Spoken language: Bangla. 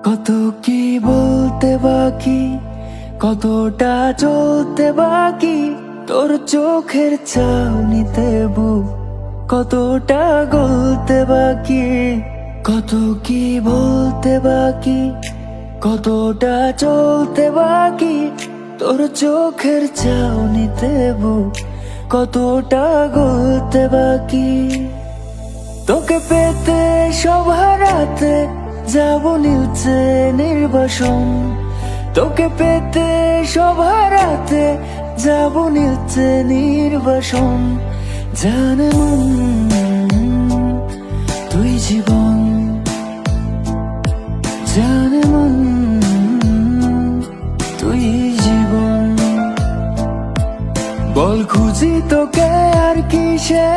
কত কি বলতে বাকি, কতটা চলতে বাকি, তোর চোখের চাউনিতে বুক কতটা গলতে বাকি। কত কি বলতে বাকি, কতটা চলতে বাকি, তোর চোখের চাউনিতে বুক কতটা গলতে বাকি। তোকে পেতে সব হারাতে যাব নীলচে নির্বাসন, তোকে পেতে সব হারাতে যাব নীলচে নির্বাসন। জানে মন তুই জীবন, জানে মন তুই জীবন। বল খুঁজি তোকে আর কিসে